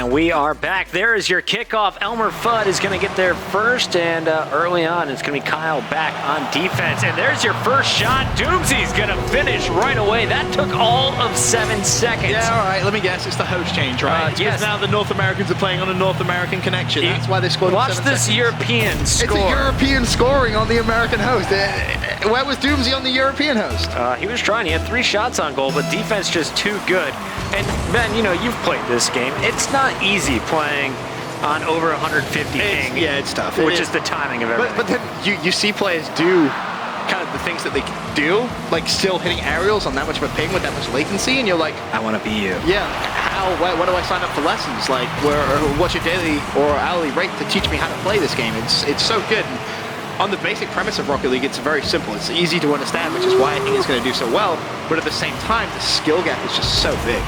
And we are back. There is your kickoff. Elmer Fudd is going to get there first, and early on, it's going to be Kyle back on defense. And there's your first shot. Doomsy's going to finish right away. That took all of 7 seconds. Yeah, all right, let me guess. It's the host change, right? Yes. Because now the North Americans are playing on a North American connection. That's why they scored in 7 Watch this seconds. European score. It's a European scoring on the American host. Where was Doomsy on the European host? He was trying. He had 3 shots on goal, but defense just too good. And Ben, you know, you've played this game. It's not easy playing on over 150 ping. Yeah, it's tough. Which is the timing of everything. But then you see players do kind of the things that they can do, like still hitting aerials on that much of a ping with that much latency, and you're like, I want to be you. Yeah, where do I sign up for lessons? Like, what's your daily or hourly rate to teach me how to play this game? It's so good. And on the basic premise of Rocket League, it's very simple. It's easy to understand, which is why I think it's going to do so well. But at the same time, the skill gap is just so big.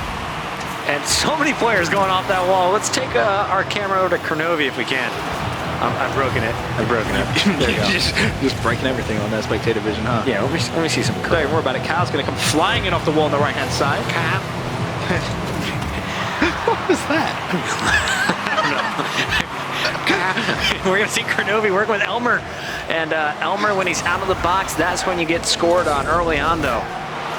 And so many players going off that wall. Let's take our camera over to Kronovi if we can. I've broken it. There you go. just breaking everything on that spectator vision, huh? Yeah, let me see some. Don't even worry about it. Kyle's going to come flying in off the wall on the right-hand side. Kyle. What was that? We're going to see Kronovi working with Elmer. And Elmer, when he's out of the box, that's when you get scored on early on, though.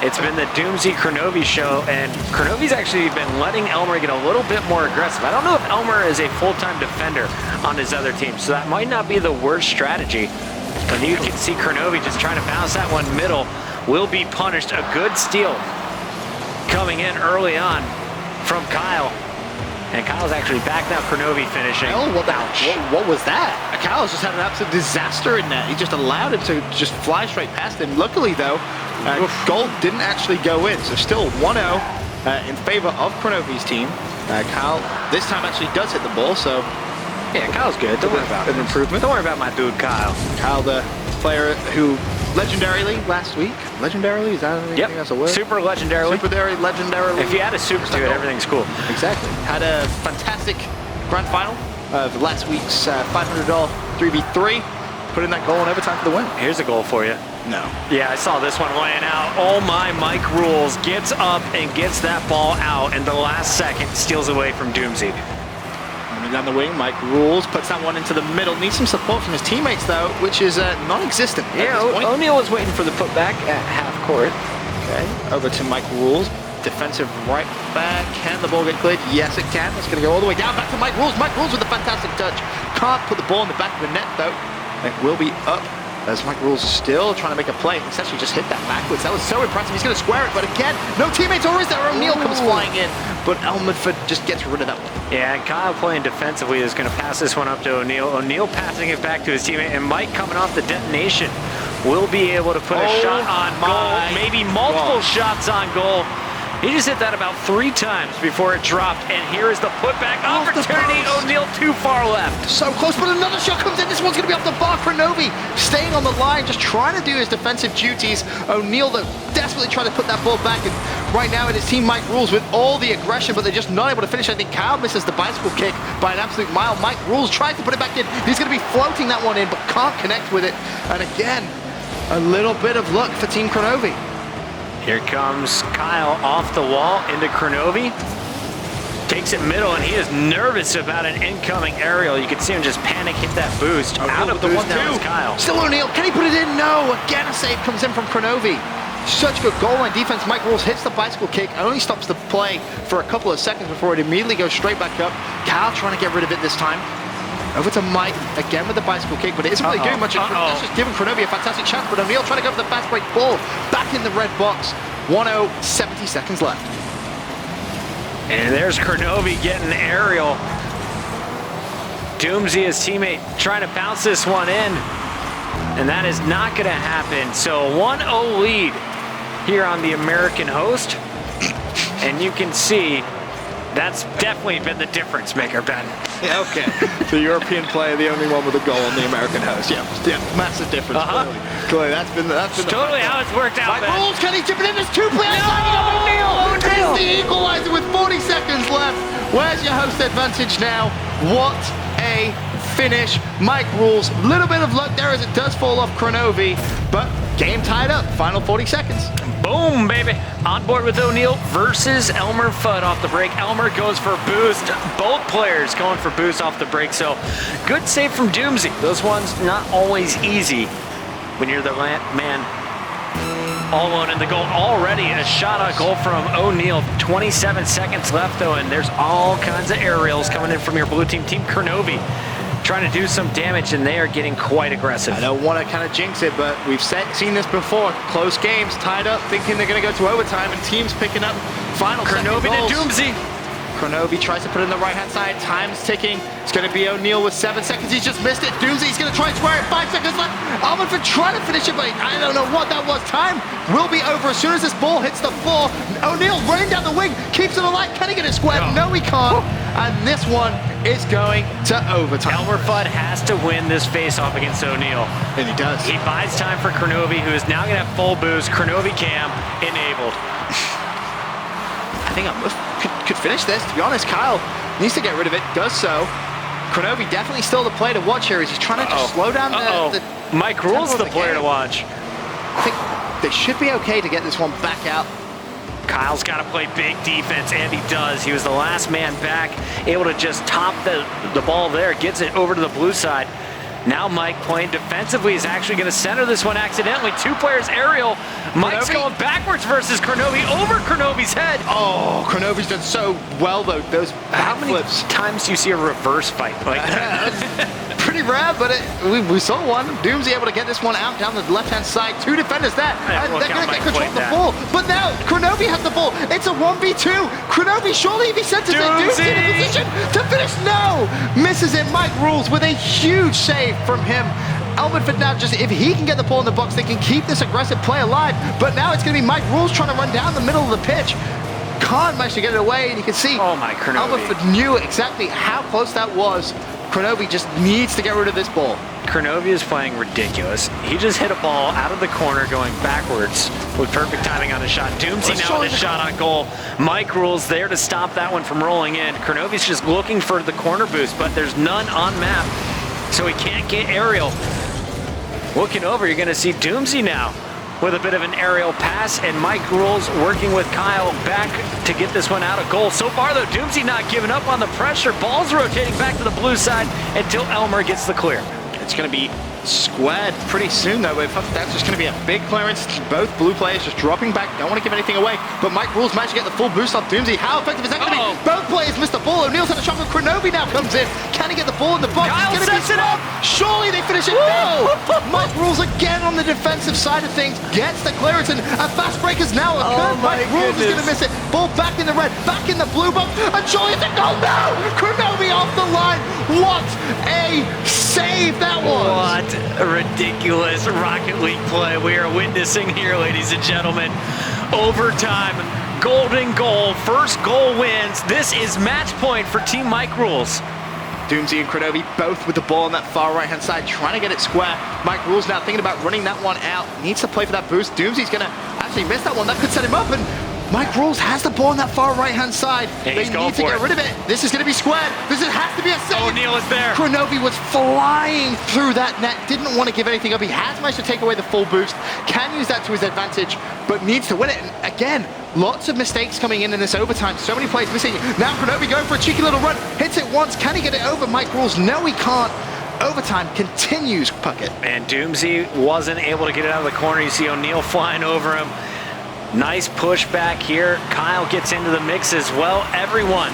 It's been the Doomsy Kronovi show, and Kronovi's actually been letting Elmer get a little bit more aggressive. I don't know if Elmer is a full-time defender on his other team, so that might not be the worst strategy. But you can see Kronovi just trying to bounce that one middle. Will be punished. A good steal coming in early on from Kyle. And Kyle's actually back now. Kronovi finishing. What was that? Kyle's just had an absolute disaster in that. He just allowed it to just fly straight past him. Luckily, though, goal didn't actually go in. So still 1-0 in favor of Kronovi's team. Kyle this time actually does hit the ball, so yeah, Kyle's good. Don't worry about it. An improvement. Don't worry about my dude, Kyle. Kyle, the player who legendarily last week. Legendarily? Is that anything that's a word? Super legendarily. Legendarily. If you add a super to it, everything's cool. Exactly. Had a fantastic grand final of last week's $500 3v3. Put in that goal in overtime for the win. Here's a goal for you. No. Yeah, I saw this one laying out. Oh my, M1k3rules gets up and gets that ball out, and the last second steals away from Doomsy. Down the wing, M1k3rules puts that one into the middle. Needs some support from his teammates, though, which is non-existent. Yeah, O'Neal was waiting for the putback at half court. Okay, over to M1k3rules. Defensive right back. Can the ball get cleared? Yes, it can. It's going to go all the way down. Back to M1k3rules. M1k3rules with a fantastic touch. Can't put the ball in the back of the net, though. It will be up as M1k3rules still trying to make a play. He's actually just hit that backwards. That was so impressive. He's going to square it, but again, no teammates, or is there? O'Neal comes flying in, but Elmer Fudd just gets rid of that one. Yeah, and Kyle playing defensively is going to pass this one up to O'Neal. O'Neal passing it back to his teammate, and Mike coming off the detonation will be able to put a shot on goal, maybe multiple shots on goal. He just hit that about 3 times before it dropped, and here is the putback opportunity. O'Neal too far left. So close, but another shot comes in. This one's going to be off the bar. Kronovi staying on the line, just trying to do his defensive duties. O'Neal, though, desperately trying to put that ball back, and right now it is Team M1k3rules with all the aggression, but they're just not able to finish. I think Kyle misses the bicycle kick by an absolute mile. M1k3rules tries to put it back in. He's going to be floating that one in, but can't connect with it. And again, a little bit of luck for Team Kronovi. Here comes Kyle off the wall into Kronovi. Takes it middle, and he is nervous about an incoming aerial. You can see him just panic, hit that boost. Out of the boost now is Kyle. Still O'Neal, can he put it in? No, again a save comes in from Kronovi. Such good goal line defense. M1k3rules hits the bicycle kick, only stops the play for a couple of seconds before it immediately goes straight back up. Kyle trying to get rid of it this time. Over to Mike, again with the bicycle kick, but it isn't really doing much. That's just giving Kronovi a fantastic chance, but O'Neal trying to go for the fast break ball. Back in the red box. 1-0, 70 seconds left. And there's Kronovi getting the aerial. Doomsy, his teammate, trying to bounce this one in. And that is not going to happen. So 1-0 lead here on the American host. And you can see that's definitely been the difference maker, Ben. Yeah, okay. The European player, the only one with a goal on the American host. Yeah, massive difference. Clearly, that's been totally how it's worked out. M1k3rules, can he chip it in? There's 2 players lining up. O'Neal is the equalizer with 40 seconds left. Where's your host advantage now? What a finish. Mike rules. Little bit of luck there as it does fall off Kronovi, but game tied up. Final 40 seconds. Boom, baby. On board with O'Neal versus Elmer Fudd off the break. Elmer goes for boost. Both players going for boost off the break. So good save from Doomsy. Those ones not always easy when you're the man all alone in the goal. Already a shot on goal from O'Neal. 27 seconds left though, and there's all kinds of aerials coming in from your blue team. Team Kronovi trying to do some damage, and they are getting quite aggressive. I don't want to kind of jinx it, but we've seen this before. Close games, tied up, thinking they're going to go to overtime, and teams picking up final Kronovi to Doomsy. Kronovi tries to put it in the right-hand side. Time's ticking. It's going to be O'Neal with 7 seconds. He's just missed it. Doomsy's going to try and square it. 5 seconds left. Almanford trying to finish it, but I don't know what that was. Time will be over as soon as this ball hits the floor. O'Neal running down the wing, keeps it alive. Can he get it squared? No, he can't. And this one is going to overtime. Elmer Fudd has to win this face-off against O'Neal. And he does. He buys time for Kronovi, who is now going to have full boost. Kronovi cam enabled. I think I could finish this, to be honest. Kyle needs to get rid of it, does so. Kronovi definitely still the play to watch here as he's trying to just slow down the Mike Rules the player to watch. I think they should be okay to get this one back out. Kyle's got to play big defense, and he does. He was the last man back, able to just top the ball there, gets it over to the blue side. Now Mike playing defensively is actually going to center this one accidentally. 2 players aerial. Mike's going backwards versus Kronovi over Kronovi's head. Oh, Kronovi's done so well though. Those How many flips. times do you see a reverse fight like that? Pretty rare, but we saw one. Doomsy able to get this one out down the left-hand side. 2 defenders there. And they're going to get control of the ball. But now Kronovi has the ball. It's a 1v2. Kronovi, surely if he centers it, Doomsy in a position to finish. No! Misses it. Mike rules with a huge save from him. Almanford now just, if he can get the ball in the box, they can keep this aggressive play alive. But now it's going to be Mike Rules trying to run down the middle of the pitch. Can't manage to get it away, and you can see Kronovi. Almanford knew exactly how close that was. Kronovi just needs to get rid of this ball. Kronovi is playing ridiculous. He just hit a ball out of the corner going backwards with perfect timing on a shot. Doomsy now with a shot on goal. Mike Rules there to stop that one from rolling in. Kronovi's just looking for the corner boost, but there's none on map, so he can't get aerial. Looking over, you're going to see Doomsy now with a bit of an aerial pass, and Mike Rules working with Kyle back to get this one out of goal. So far, though, Doomsy not giving up on the pressure. Ball's rotating back to the blue side until Elmer gets the clear. It's going to be squared pretty soon, though. That's just going to be a big clearance. Both blue players just dropping back. Don't want to give anything away. But Mike Rules managed to get the full boost off Doomsy. How effective is that going to be? Both players missed the ball. O'Neal's had a shot, but Kronovi now comes in. Can he get the ball in the box? Kyle sets it up. Surely they finish it. No! Mike Rules again on the defensive side of things. Gets the clearance, and a fast break is now occurred. Mike Rules is going to miss it. Ball back in the red, back in the blue box. And surely it's a goal. No! Kronovi off the line. What a save that was. What a ridiculous Rocket League play we are witnessing here, ladies and gentlemen. Overtime, golden goal, first goal wins. This is match point for Team Mike Rules. Doomsy and Kronovi both with the ball on that far right-hand side, trying to get it square. Mike Rules now thinking about running that one out. Needs to play for that boost. Doomsy's going to actually miss that one. That could set him up, and Mike Rules has the ball on that far right-hand side. Yeah, they need to get rid of it. This is going to be squared. This has to be a save. O'Neal is there. Kronovi was flying through that net. Didn't want to give anything up. He has managed to take away the full boost. Can use that to his advantage, but needs to win it. And again, lots of mistakes coming in this overtime. So many plays missing. Now Kronovi going for a cheeky little run. Hits it once. Can he get it over? Mike Rules, no, he can't. Overtime continues, Puckett. And Doomsy wasn't able to get it out of the corner. You see O'Neal flying over him. Nice push back here. Kyle gets into the mix as well. Everyone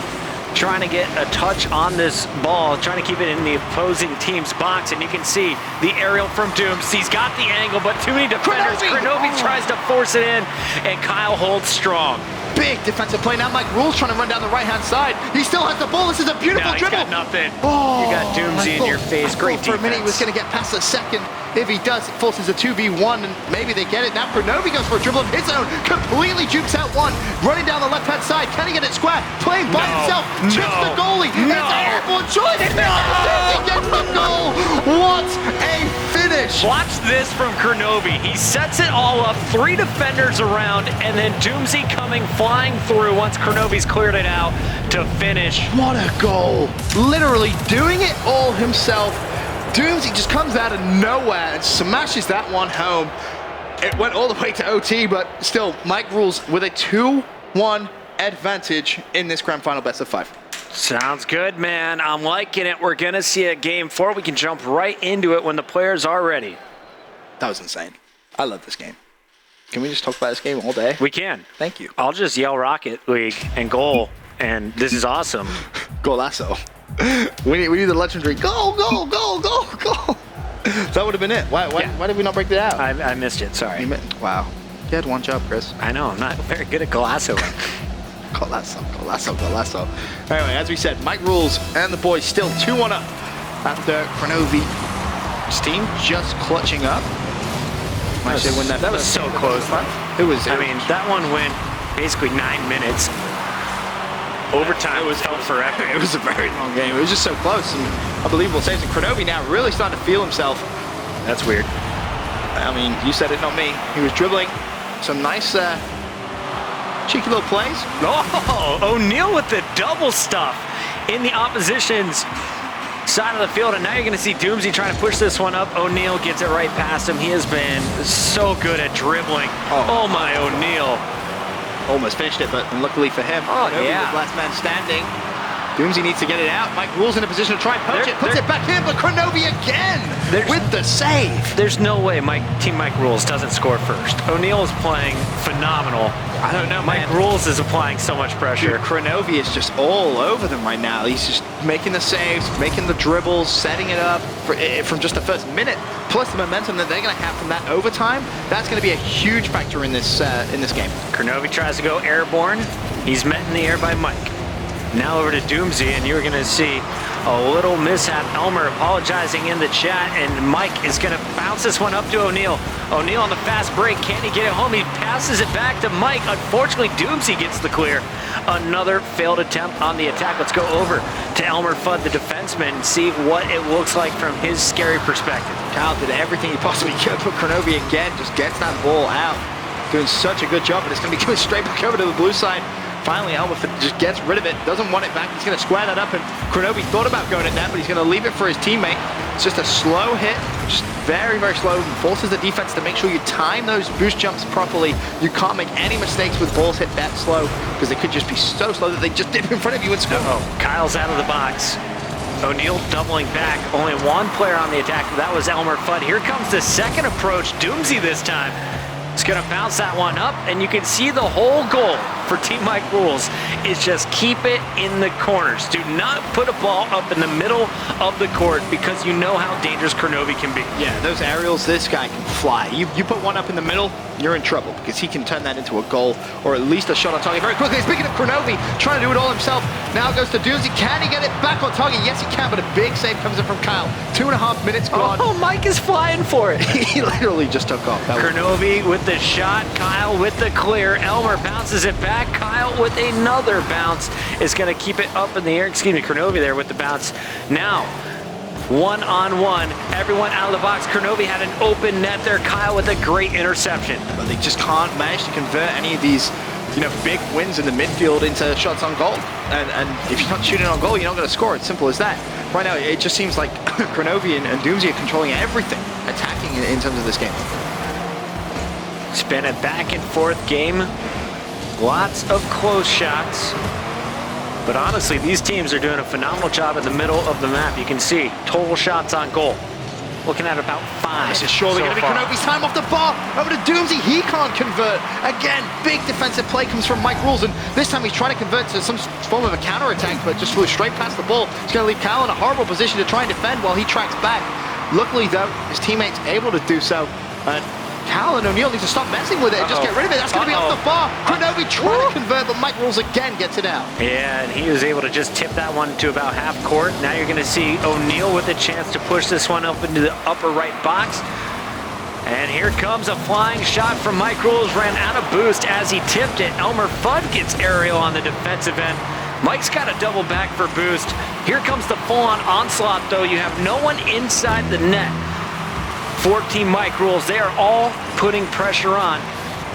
trying to get a touch on this ball, trying to keep it in the opposing team's box, and you can see the aerial from Dooms. He's got the angle, but too many defenders. Kronovi tries to force it in, and Kyle holds strong. Big defensive play. Now Mike Rules trying to run down the right-hand side. He still has the ball. This is a beautiful dribble. He's got nothing. Oh, you got Doomsy in your face. Great defense. For a minute, he was going to get past the second. If he does, it forces a 2v1, and maybe they get it. Now Kronovi goes for a dribble of his own. Completely jukes out one. Running down the left-hand side. Can he get it square? Playing by himself. Chips the goalie. It's a airborne choice. He gets the goal. What a finish. finish. Watch this from Kronovi. He sets it all up, 3 defenders around, and then Doomsy coming flying through once Kronovi's cleared it out to finish. What a goal. Literally doing it all himself. Doomsy just comes out of nowhere and smashes that one home. It went all the way to OT, but still, M1k3rules with a 2-1 advantage in this grand final best of 5. Sounds good, man. I'm liking it. We're going to see a game 4. We can jump right into it when the players are ready. That was insane. I love this game. Can we just talk about this game all day? We can. Thank you. I'll just yell Rocket League and goal, and this is awesome. Golasso. We need the legendary goal, goal, goal, goal, goal. That would have been it. Why did we not break that out? I missed it. Sorry. Wow. You had one job, Chris. I know. I'm not very good at Golasso. Golasso, Golasso, Golasso. Anyway, as we said, M1k3rules and the boys still 2-1 up after Kronovi's team just clutching up. That was so close. It was. I mean, that one went basically 9 minutes. Overtime felt forever. It was a very long game. It was just so close and unbelievable saves. And Kronovi now really starting to feel himself. That's weird. I mean, you said it, not me. He was dribbling some nice, cheeky little plays. Oh, O'Neal with the double stuff in the opposition's side of the field. And now you're going to see Doomsy trying to push this one up. O'Neal gets it right past him. He has been so good at dribbling. Oh my O'Neal. Almost finished it, but luckily for him, Kronovi was last man standing. Doomsy needs to get it out. M1k3rules in a position to try and poach it. Puts it back in, but Kronovi again with the save. There's no way Team M1k3rules doesn't score first. O'Neal is playing phenomenal. I don't know, man. M1k3rules is applying so much pressure. Dude, Kronovi is just all over them right now. He's just making the saves, making the dribbles, setting it up from just the first minute. Plus the momentum that they're going to have from that overtime, that's going to be a huge factor in this game. Kronovi tries to go airborne. He's met in the air by Mike. Now over to Doomsy, and you're going to see a little mishap. Elmer apologizing in the chat, and Mike is going to bounce this one up to O'Neal. O'Neal on the fast break. Can he get it home? He passes it back to Mike. Unfortunately, Doomsy gets the clear. Another failed attempt on the attack. Let's go over to Elmer Fudd, the defenseman, and see what it looks like from his scary perspective. Kyle did everything he possibly could, but Kronovi again just gets that ball out. Doing such a good job, but it's going to be going straight back over to the blue side. Finally, Elmer just gets rid of it, doesn't want it back. He's going to square that up, and Kronovi thought about going at that, but he's going to leave it for his teammate. It's just a slow hit, just very, very slow, and forces the defense to make sure you time those boost jumps properly. You can't make any mistakes with balls hit that slow, because they could just be so slow that they just dip in front of you and score. Kyle's out of the box. O'Neal doubling back. Only one player on the attack. That was Elmer Fudd. Here comes the second approach. Doomsy this time. It's going to bounce that one up, and you can see the whole goal for Team M1k3rules is just keep it in the corners. Do not put a ball up in the middle of the court because you know how dangerous Kronovi can be. Yeah, those aerials, this guy can fly. You put one up in the middle, you're in trouble because he can turn that into a goal or at least a shot on target very quickly. Speaking of Kronovi, trying to do it all himself. Now goes to Doomsy. Can he get it back on target? Yes, he can, but a big save comes in from Kyle. 2.5 minutes gone. Oh, Mike is flying for it. He literally just took off. Kronovi with the shot, Kyle with the clear. Elmer bounces it back. Kyle with another bounce is going to keep it up in the air. Excuse me, Kronovi there with the bounce. Now, one-on-one, everyone out of the box. Kronovi had an open net there. Kyle with a great interception. But they just can't manage to convert any of these, big wins in the midfield into shots on goal. And if you're not shooting on goal, you're not going to score. It's simple as that. Right now, it just seems like Kronovi and Doomsy are controlling everything, attacking in terms of this game. It's been a back and forth game. Lots of close shots. But honestly, these teams are doing a phenomenal job in the middle of the map. You can see total shots on goal. Looking at about 5. This is surely going to be Kronovi's time off the bar. Over to Doomsy. He can't convert. Again, big defensive play comes from M1k3rules, and this time he's trying to convert to some form of a counter-attack, but just flew straight past the ball. He's going to leave Kyle in a horrible position to try and defend while he tracks back. Luckily, though, his teammate's able to do so. Kyle and O'Neal need to stop messing with it and just get rid of it. That's going to be off the bar. Kronovi trying to convert, but M1k3rules again gets it out. Yeah, and he was able to just tip that one to about half court. Now you're going to see O'Neal with a chance to push this one up into the upper right box. And here comes a flying shot from M1k3rules. Ran out of boost as he tipped it. Elmer Fudd gets aerial on the defensive end. Mike's got a double back for boost. Here comes the full-on onslaught, though. You have no one inside the net. for Team Mike Rules. They are all putting pressure on.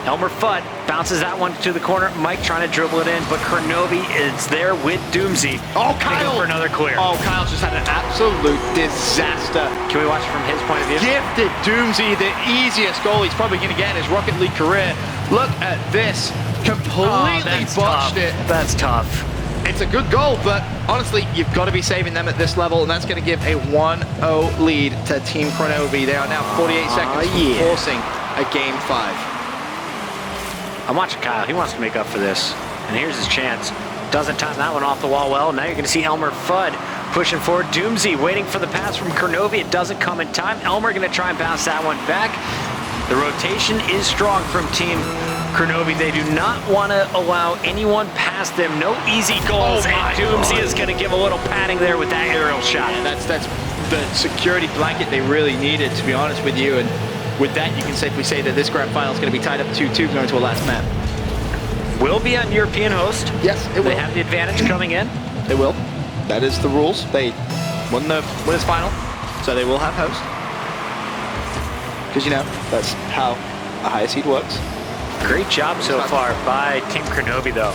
Elmer Fudd bounces that one to the corner. Mike trying to dribble it in, but Kronovi is there with Doomsy. Oh, Kyle! For another clear. Oh, Kyle just had an absolute disaster. Can we watch it from his point of view? Gifted Doomsy the easiest goal he's probably going to get in his Rocket League career. Look at this. Completely botched it. That's tough. It's a good goal, but honestly, you've got to be saving them at this level, and that's going to give a 1-0 lead to Team Kronovi. They are now 48 seconds from forcing a Game 5. I'm watching Kyle. He wants to make up for this. And here's his chance. Doesn't time that one off the wall well. Now you're going to see Elmer Fudd pushing forward. Doomsy waiting for the pass from Kronovi. It doesn't come in time. Elmer going to try and bounce that one back. The rotation is strong from Team Kronovi. They do not want to allow anyone past them. No easy goals. And Doomsy is going to give a little padding there with that aerial shot. Yeah, that's the security blanket they really needed, to be honest with you. And with that, you can safely say that this grand final is going to be tied up 2-2 going to a last map. Will be on European host. Yes, it will. They have the advantage coming in. They will. That is the rules. They won the winners final, so they will have host. Because, you know, that's how a high seed works. Great job so far by Team Kronovi, though.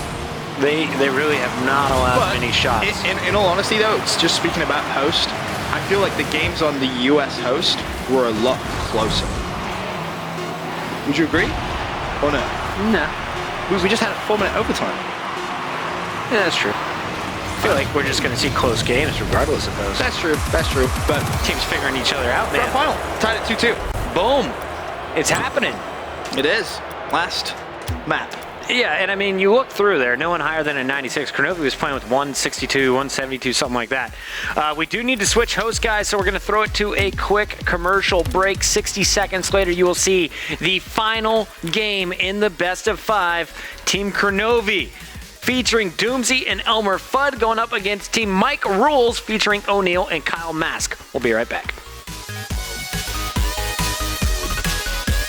They really have not allowed many shots. In all honesty, though, it's just speaking about host, I feel like the games on the US host were a lot closer. Would you agree? Or no? No. We just had a 4-minute overtime. Yeah, that's true. I feel like we're just going to see close games regardless of those. That's true. That's true. But teams figuring each other out, man. Final, tied at 2-2. Boom. It's happening. It is. Last map. Yeah, and I mean, you look through there, no one higher than a 96. Kronovi was playing with 162, 172, something like that. We do need to switch hosts, guys, so we're going to throw it to a quick commercial break. 60 seconds later, you will see the final game in the best of 5. Team Kronovi featuring Doomsy and Elmer Fudd going up against Team Mike Rules featuring O'Neal and Kyle Mask. We'll be right back.